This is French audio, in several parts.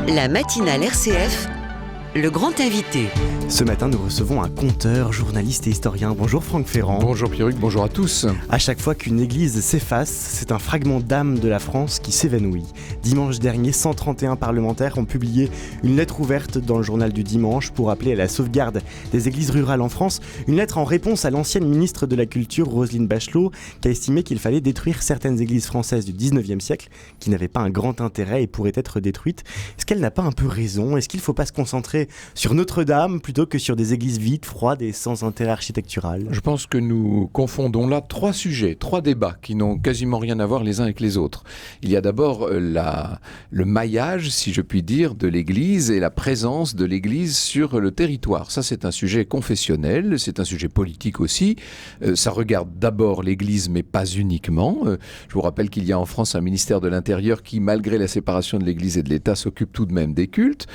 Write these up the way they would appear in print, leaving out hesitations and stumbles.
La matinale RCF, le grand invité. Ce matin, nous recevons un conteur, journaliste et historien. Bonjour Franck Ferrand. Bonjour Pierruc, bonjour à tous. À chaque fois qu'une église s'efface, c'est un fragment d'âme de la France qui s'évanouit. Dimanche dernier, 131 parlementaires ont publié une lettre ouverte dans le journal du dimanche pour appeler à la sauvegarde des églises rurales en France. Une lettre en réponse à l'ancienne ministre de la Culture, Roselyne Bachelot, qui a estimé qu'il fallait détruire certaines églises françaises du 19e siècle qui n'avaient pas un grand intérêt et pourraient être détruites. Est-ce qu'elle n'a pas un peu raison ? Est-ce qu'il ne faut pas se concentrer sur Notre-Dame plutôt que sur des églises vides, froides et sans intérêt architectural? Je pense que nous confondons là trois sujets, trois débats qui n'ont quasiment rien à voir les uns avec les autres. Il y a d'abord le maillage, si je puis dire, de l'église et la présence de l'église sur le territoire. Ça, c'est un sujet confessionnel, c'est un sujet politique aussi. Ça regarde d'abord l'église, mais pas uniquement. Je vous rappelle qu'il y a en France un ministère de l'Intérieur qui, malgré la séparation de l'église et de l'État, s'occupe tout de même des cultes.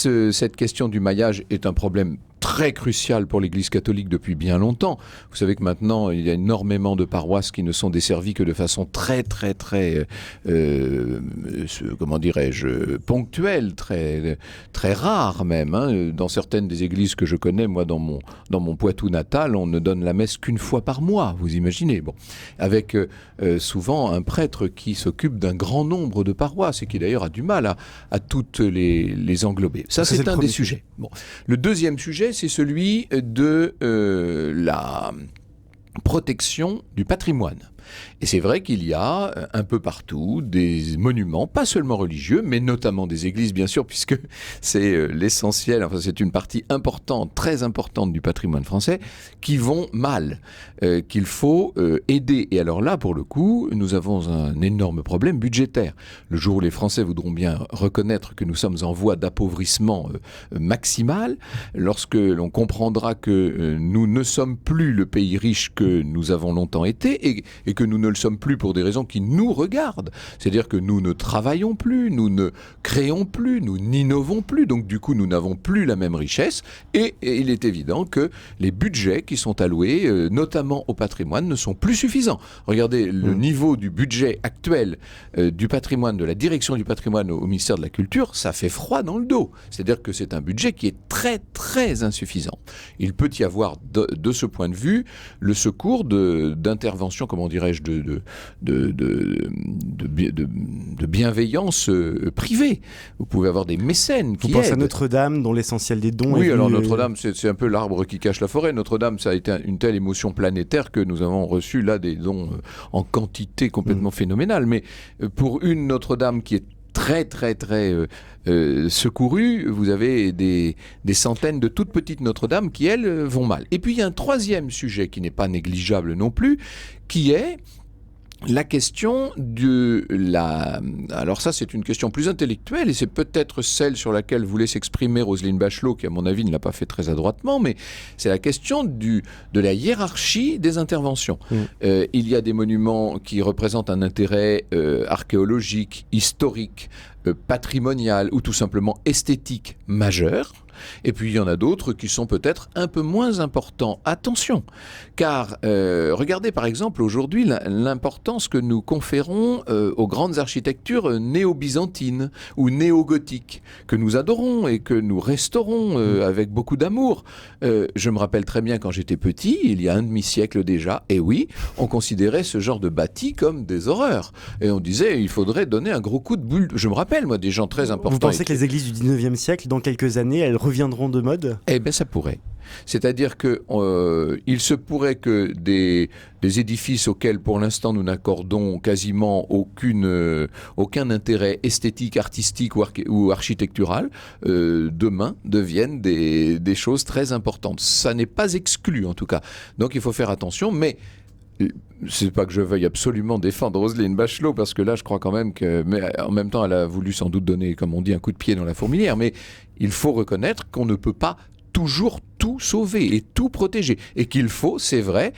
Cette question du maillage est un problème très crucial pour l'Église catholique depuis bien longtemps. Vous savez que maintenant, il y a énormément de paroisses qui ne sont desservies que de façon très ponctuelle, très rare même. Dans certaines des églises que je connais, moi, dans mon Poitou natal, on ne donne la messe qu'une fois par mois, vous imaginez. Bon, avec souvent un prêtre qui s'occupe d'un grand nombre de paroisses et qui d'ailleurs a du mal à toutes les englober. Ça, c'est un des sujets. Bon. Le deuxième sujet, c'est celui de la protection du patrimoine. Et c'est vrai qu'il y a un peu partout des monuments, pas seulement religieux, mais notamment des églises, bien sûr, puisque c'est l'essentiel, enfin c'est une partie importante, très importante du patrimoine français, qui vont mal, qu'il faut aider. Et alors là, pour le coup, nous avons un énorme problème budgétaire. Le jour où les Français voudront bien reconnaître que nous sommes en voie d'appauvrissement maximal, lorsque l'on comprendra que nous ne sommes plus le pays riche que nous avons longtemps été, et que nous ne le sommes plus pour des raisons qui nous regardent. C'est-à-dire que nous ne travaillons plus, nous ne créons plus, nous n'innovons plus. Donc du coup, nous n'avons plus la même richesse. Et il est évident que les budgets qui sont alloués, notamment au patrimoine, ne sont plus suffisants. Regardez le niveau du budget actuel du patrimoine, de la direction du patrimoine au ministère de la Culture, ça fait froid dans le dos. C'est-à-dire que c'est un budget qui est très insuffisant. Il peut y avoir de ce point de vue le secours d'intervention, comment dirais-je, de bienveillance privée. Vous pouvez avoir des mécènes qui aident. Vous pensez à Notre-Dame, dont l'essentiel des dons est Oui, alors Notre-Dame, c'est un peu l'arbre qui cache la forêt. Notre-Dame, ça a été une telle émotion planétaire que nous avons reçu là des dons en quantité complètement phénoménale. Mais pour une Notre-Dame qui est très secourue, vous avez des centaines de toutes petites Notre-Dame qui, elles, vont mal. Et puis il y a un troisième sujet qui n'est pas négligeable non plus, qui est la question alors ça c'est une question plus intellectuelle et c'est peut-être celle sur laquelle voulait s'exprimer Roselyne Bachelot, qui à mon avis ne l'a pas fait très adroitement, mais c'est la question de la hiérarchie des interventions. Il y a des monuments qui représentent un intérêt archéologique, historique, patrimonial ou tout simplement esthétique majeur. Et puis il y en a d'autres qui sont peut-être un peu moins importants. Attention, car regardez par exemple aujourd'hui l'importance que nous conférons aux grandes architectures néo-byzantines ou néo-gothiques, que nous adorons et que nous restaurons avec beaucoup d'amour. Je me rappelle très bien quand j'étais petit, il y a un demi-siècle déjà, et oui, on considérait ce genre de bâtis comme des horreurs. Et on disait, il faudrait donner un gros coup de boule. Je me rappelle, moi, des gens très importants. Vous pensez que les églises du 19e siècle, dans quelques années, elles reviendront de mode ? Eh bien, ça pourrait. C'est-à-dire qu'il se pourrait que des édifices auxquels pour l'instant nous n'accordons quasiment aucun intérêt esthétique, artistique ou architectural, demain deviennent des choses très importantes. Ça n'est pas exclu en tout cas. Donc il faut faire attention, mais c'est pas que je veuille absolument défendre Roselyne Bachelot, parce que là je crois quand même mais en même temps elle a voulu sans doute donner, comme on dit, un coup de pied dans la fourmilière, mais il faut reconnaître qu'on ne peut pas toujours tout sauver et tout protéger, et qu'il faut, c'est vrai,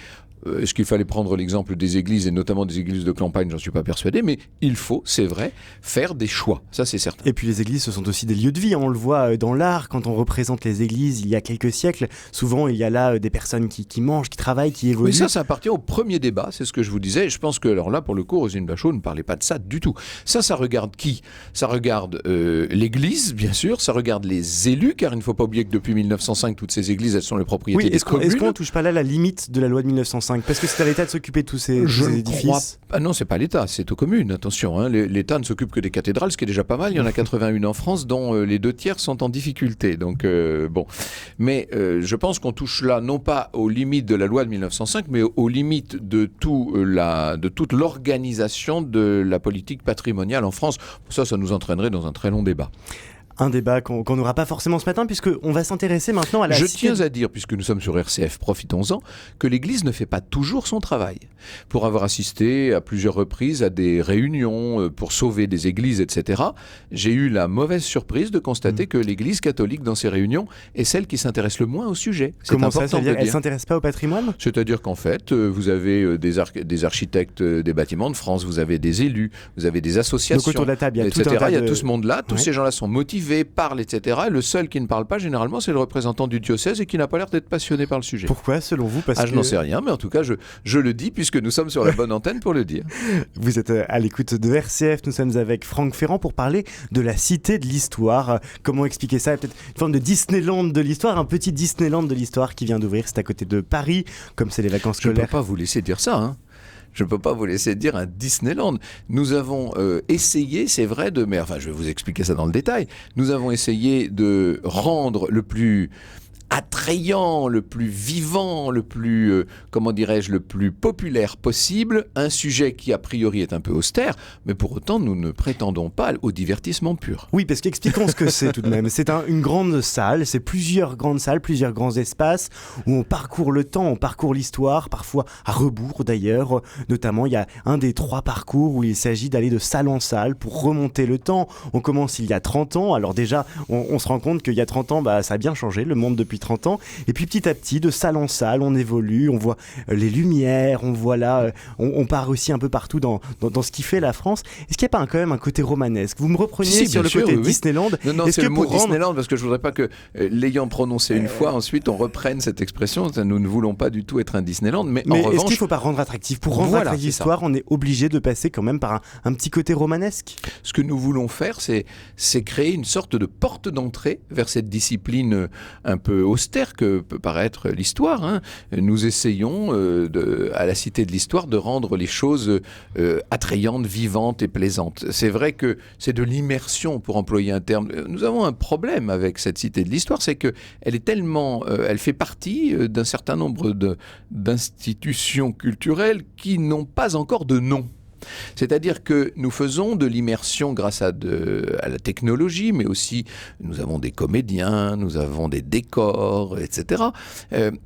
est-ce qu'il fallait prendre l'exemple des églises, et notamment des églises de campagne? J'en suis pas persuadé, mais il faut, c'est vrai, faire des choix. Ça, c'est certain. Et puis les églises, ce sont aussi des lieux de vie. On le voit dans l'art, quand on représente les églises il y a quelques siècles. Souvent, il y a là des personnes qui mangent, qui travaillent, qui évoluent. Oui, ça appartient au premier débat, c'est ce que je vous disais. Et je pense que, alors là, pour le coup, Roselyne Bachelot ne parlait pas de ça du tout. Ça regarde qui? Ça regarde l'église, bien sûr. Ça regarde les élus, car il ne faut pas oublier que depuis 1905, toutes ces églises, elles sont les propriétés des communes. Est-ce qu'on ne touche pas là la limite de la loi de 1905? Parce que c'est à l'État de s'occuper de tous ces édifices. Ah non, c'est pas l'État, c'est aux communes, attention. Hein. L'État ne s'occupe que des cathédrales, ce qui est déjà pas mal. Il y en a 81 en France, dont les 2/3 sont en difficulté. Donc, bon. Mais je pense qu'on touche là, non pas aux limites de la loi de 1905, mais aux limites de toute l'organisation de la politique patrimoniale en France. Ça nous entraînerait dans un très long débat. Un débat qu'on n'aura pas forcément ce matin, puisqu'on va s'intéresser maintenant à la Je tiens à dire, puisque nous sommes sur RCF, profitons-en, que l'Église ne fait pas toujours son travail. Pour avoir assisté à plusieurs reprises à des réunions pour sauver des églises, etc., j'ai eu la mauvaise surprise de constater que l'Église catholique, dans ses réunions, est celle qui s'intéresse le moins au sujet. C'est Comment important ça veut dire? de Elle dire. ne s'intéresse pas au patrimoine? C'est-à-dire qu'en fait, vous avez des architectes des bâtiments de France, vous avez des élus, vous avez des associations, donc autour de la table, il y a etc. tout un tas Il y a de... tout ce monde-là, tous Ouais. ces gens-là sont motivés, parlent, etc. Et le seul qui ne parle pas, généralement, c'est le représentant du diocèse et qui n'a pas l'air d'être passionné par le sujet. Pourquoi, selon vous? Parce Je n'en sais rien, mais en tout cas, je le dis puisque nous sommes sur la bonne antenne pour le dire. Vous êtes à l'écoute de RCF, nous sommes avec Franck Ferrand pour parler de la Cité de l'Histoire. Comment expliquer ça? Peut-être une forme de Disneyland de l'Histoire, un petit Disneyland de l'Histoire qui vient d'ouvrir, c'est à côté de Paris, comme c'est les vacances Je ne peux scolaires. pas vous laisser dire ça, hein. Je ne peux pas vous laisser dire un Disneyland. Nous avons essayé, c'est vrai, mais enfin, je vais vous expliquer ça dans le détail. Nous avons essayé de rendre le plus attrayant, le plus vivant, le plus, le plus populaire possible, un sujet qui a priori est un peu austère, mais pour autant nous ne prétendons pas au divertissement pur. Oui, parce qu'expliquons ce que c'est tout de même. C'est une grande salle, c'est plusieurs grandes salles, plusieurs grands espaces où on parcourt le temps, on parcourt l'histoire, parfois à rebours d'ailleurs. Notamment, il y a un des 3 parcours où il s'agit d'aller de salle en salle pour remonter le temps. On commence il y a 30 ans, alors déjà on se rend compte qu'il y a 30 ans, ça a bien changé, le monde depuis 30 ans. Et puis petit à petit, de salle en salle, on évolue, on voit les lumières, on voit là, on part aussi un peu partout dans ce qui fait la France. Est-ce qu'il n'y a pas quand même un côté romanesque? Vous me repreniez Si, sur le bien sûr, côté oui. Disneyland. Non, Est-ce c'est que le mot pour rendre- Disneyland, parce que je voudrais pas que, l'ayant prononcé une fois, ensuite on reprenne cette expression. Nous ne voulons pas du tout être un Disneyland, mais en est-ce revanche... qu'il ne faut pas rendre attractif? Pour rendre Voilà, attractif c'est ça. l'histoire, on est obligé de passer quand même par un petit côté romanesque. Ce que nous voulons faire, c'est créer une sorte de porte d'entrée vers cette discipline un peu austère que peut paraître l'histoire. Hein. Nous essayons, à la Cité de l'Histoire, de rendre les choses attrayantes, vivantes et plaisantes. C'est vrai que c'est de l'immersion, pour employer un terme. Nous avons un problème avec cette Cité de l'Histoire, c'est qu'elle est tellement... elle fait partie d'un certain nombre d'institutions culturelles qui n'ont pas encore de nom. C'est-à-dire que nous faisons de l'immersion grâce à la technologie, mais aussi nous avons des comédiens, nous avons des décors, etc.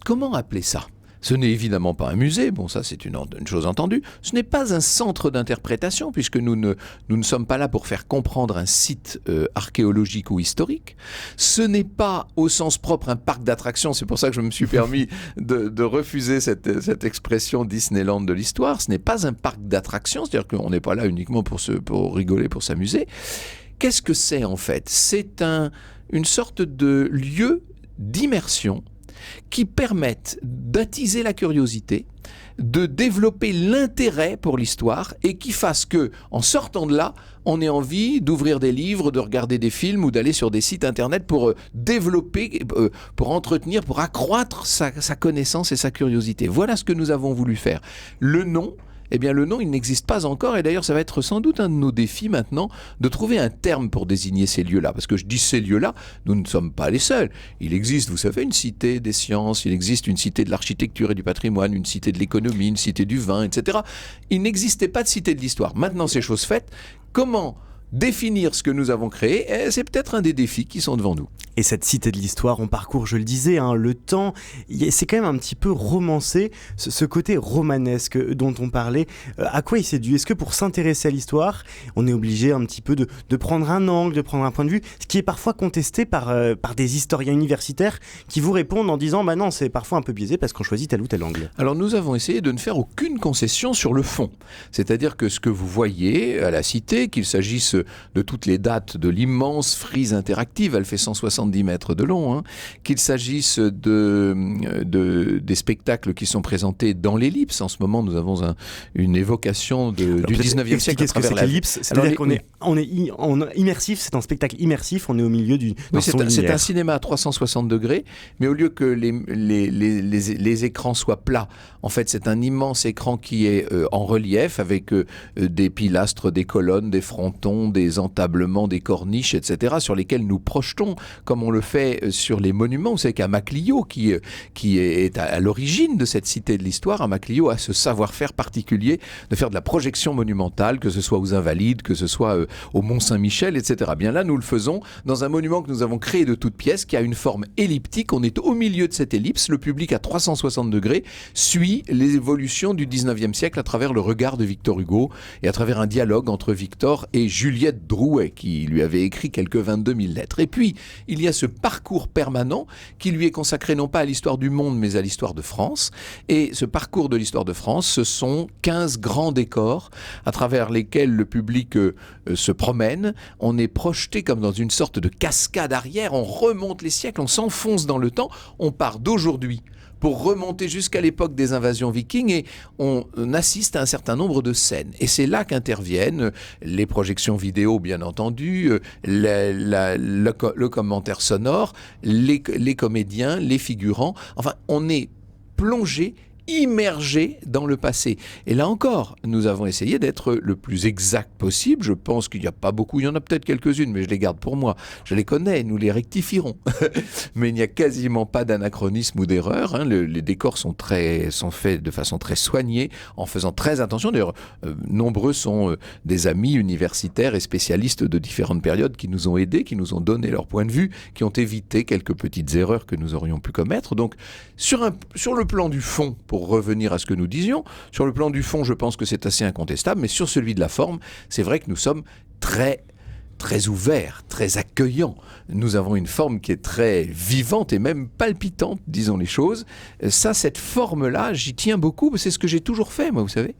Comment appeler ça ? Ce n'est évidemment pas un musée, bon ça c'est une chose entendue, ce n'est pas un centre d'interprétation puisque nous ne sommes pas là pour faire comprendre un site archéologique ou historique, ce n'est pas au sens propre un parc d'attractions, c'est pour ça que je me suis permis de refuser cette expression Disneyland de l'histoire, ce n'est pas un parc d'attractions, c'est-à-dire qu'on n'est pas là uniquement pour rigoler, pour s'amuser. Qu'est-ce que c'est en fait ? C'est une sorte de lieu d'immersion qui permettent d'attiser la curiosité, de développer l'intérêt pour l'histoire et qui fassent que, en sortant de là, on ait envie d'ouvrir des livres, de regarder des films ou d'aller sur des sites internet pour développer, pour entretenir, pour accroître sa connaissance et sa curiosité. Voilà ce que nous avons voulu faire. Le nom, il n'existe pas encore et d'ailleurs ça va être sans doute un de nos défis maintenant de trouver un terme pour désigner ces lieux-là. Parce que je dis ces lieux-là, nous ne sommes pas les seuls. Il existe, vous savez, une cité des sciences, il existe une cité de l'architecture et du patrimoine, une cité de l'économie, une cité du vin, etc. Il n'existait pas de cité de l'histoire. Maintenant, c'est chose faite. Comment définir ce que nous avons créé, c'est peut-être un des défis qui sont devant nous. Et cette cité de l'histoire, on parcourt, je le disais, le temps, c'est quand même un petit peu romancé, ce côté romanesque dont on parlait. À quoi il s'est dû ? Est-ce que pour s'intéresser à l'histoire, on est obligé un petit peu de prendre un angle, de prendre un point de vue, ce qui est parfois contesté par des historiens universitaires qui vous répondent en disant « bah non, c'est parfois un peu biaisé parce qu'on choisit tel ou tel angle ». Alors nous avons essayé de ne faire aucune concession sur le fond. C'est-à-dire que ce que vous voyez à la cité, qu'il s'agisse de toutes les dates de l'immense frise interactive, elle fait 170 mètres de long, qu'il s'agisse des spectacles qui sont présentés dans l'ellipse. En ce moment, nous avons une évocation du 19e siècle à travers l'ellipse. C'est-à-dire qu'on est immersif, c'est un spectacle immersif, on est au milieu du c'est un cinéma à 360 degrés, mais au lieu que les écrans soient plats, en fait, c'est un immense écran qui est en relief avec des pilastres, des colonnes, des frontons, des entablements, des corniches, etc., sur lesquels nous projetons, comme on le fait sur les monuments. Vous savez qu'à Maclio, qui est à l'origine de cette cité de l'histoire, Maclio a ce savoir-faire particulier de faire de la projection monumentale, que ce soit aux Invalides, que ce soit au Mont-Saint-Michel, etc. Bien là, nous le faisons dans un monument que nous avons créé de toutes pièces, qui a une forme elliptique. On est au milieu de cette ellipse. Le public à 360 degrés suit l'évolution du 19e siècle à travers le regard de Victor Hugo et à travers un dialogue entre Victor et Juliette Drouet, qui lui avait écrit quelques 22 000 lettres. Et puis, il y a ce parcours permanent qui lui est consacré non pas à l'histoire du monde, mais à l'histoire de France. Et ce parcours de l'histoire de France, ce sont 15 grands décors à travers lesquels le public se promène. On est projeté comme dans une sorte de cascade arrière, on remonte les siècles, on s'enfonce dans le temps, on part d'aujourd'hui pour remonter jusqu'à l'époque des invasions vikings et on assiste à un certain nombre de scènes. Et c'est là qu'interviennent les projections vidéo, bien entendu, le commentaire sonore, les comédiens, les figurants. Enfin, on est plongé, immergé dans le passé. Et là encore, nous avons essayé d'être le plus exact possible. Je pense qu'il n'y a pas beaucoup, il y en a peut-être quelques-unes, mais je les garde pour moi. Je les connais, nous les rectifierons. Mais il n'y a quasiment pas d'anachronisme ou d'erreur. Les décors sont faits de façon très soignée, en faisant très attention. D'ailleurs, nombreux sont des amis universitaires et spécialistes de différentes périodes qui nous ont aidés, qui nous ont donné leur point de vue, qui ont évité quelques petites erreurs que nous aurions pu commettre. Donc, sur le plan du fond, pour revenir à ce que nous disions, sur le plan du fond, je pense que c'est assez incontestable, mais sur celui de la forme, c'est vrai que nous sommes très ouverts, très accueillants. Nous avons une forme qui est très vivante et même palpitante, disons les choses. Ça, cette forme-là, j'y tiens beaucoup, c'est ce que j'ai toujours fait, moi, vous savez.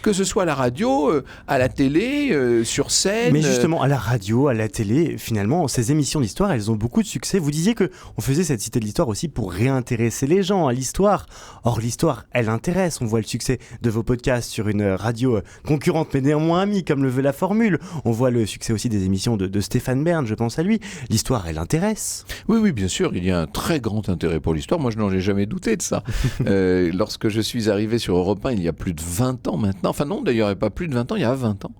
Que ce soit à la radio, à la télé, sur scène. Mais justement, à la radio, à la télé, finalement, ces émissions d'histoire, elles ont beaucoup de succès. Vous disiez qu'on faisait cette cité de l'histoire aussi pour réintéresser les gens à l'histoire. Or, l'histoire, elle intéresse. On voit le succès de vos podcasts sur une radio concurrente, mais néanmoins amie, comme le veut la formule. On voit le succès aussi des émissions de Stéphane Bern, je pense à lui. L'histoire, elle intéresse. Oui, bien sûr, il y a un très grand intérêt pour l'histoire. Moi, je n'en ai jamais douté de ça. Lorsque je suis arrivé sur Europe 1, il y a plus de 20 ans maintenant. Enfin non, d'ailleurs, il n'y a pas plus de 20 ans, il y a 20 ans.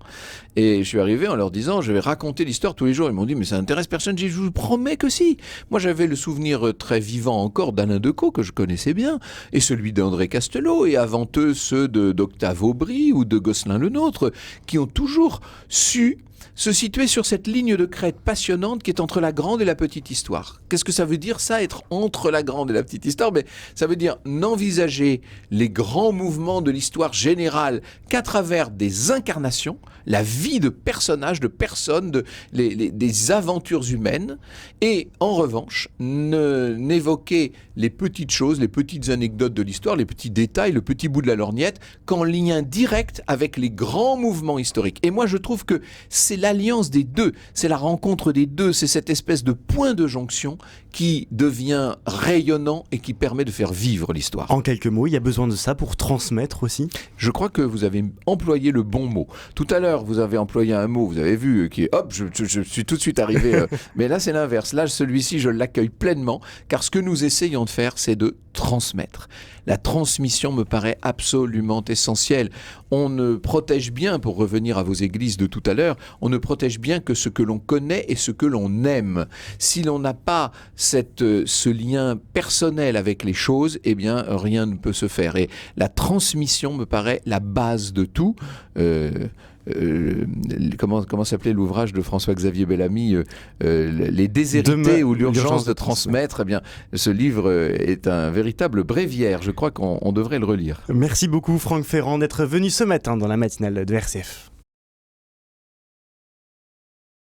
Et je suis arrivé en leur disant, je vais raconter l'histoire tous les jours. Ils m'ont dit, mais ça n'intéresse personne. J'ai dit, je vous promets que si. Moi, j'avais le souvenir très vivant encore d'Alain Decaux, que je connaissais bien, et celui d'André Castelot, et avant eux, ceux d'Octave Aubry ou de Gosselin Le Nôtre, qui ont toujours su se situer sur cette ligne de crête passionnante qui est entre la grande et la petite histoire. Qu'est-ce que ça veut dire, ça, être entre la grande et la petite histoire ? Mais ça veut dire n'envisager les grands mouvements de l'histoire générale qu'à travers des incarnations, la vie de personnages, de personnes, des aventures humaines, et en revanche, n'évoquer les petites choses, les petites anecdotes de l'histoire, les petits détails, le petit bout de la lorgnette, qu'en lien direct avec les grands mouvements historiques. Et moi, je trouve que c'est l'alliance des deux, c'est la rencontre des deux, c'est cette espèce de point de jonction qui devient rayonnant et qui permet de faire vivre l'histoire. En quelques mots, il y a besoin de ça pour transmettre aussi ? Je crois que vous avez employé le bon mot. Tout à l'heure, vous avez employé un mot, vous avez vu, qui est hop, je suis tout de suite arrivé. Mais là, c'est l'inverse. Là, celui-ci, je l'accueille pleinement, car ce que nous essayons de faire, c'est de transmettre. La transmission me paraît absolument essentielle. On ne protège bien, pour revenir à vos églises de tout à l'heure, on ne protège bien que ce que l'on connaît et ce que l'on aime. Si l'on n'a pas ce lien personnel avec les choses, eh bien, rien ne peut se faire. Et la transmission me paraît la base de tout. comment s'appelait l'ouvrage de François-Xavier Bellamy, Les déshérités ou l'urgence de transmettre. Eh bien, ce livre est un véritable bréviaire. Je crois qu'on devrait le relire. Merci beaucoup Franck Ferrand d'être venu ce matin dans la matinale de RCF.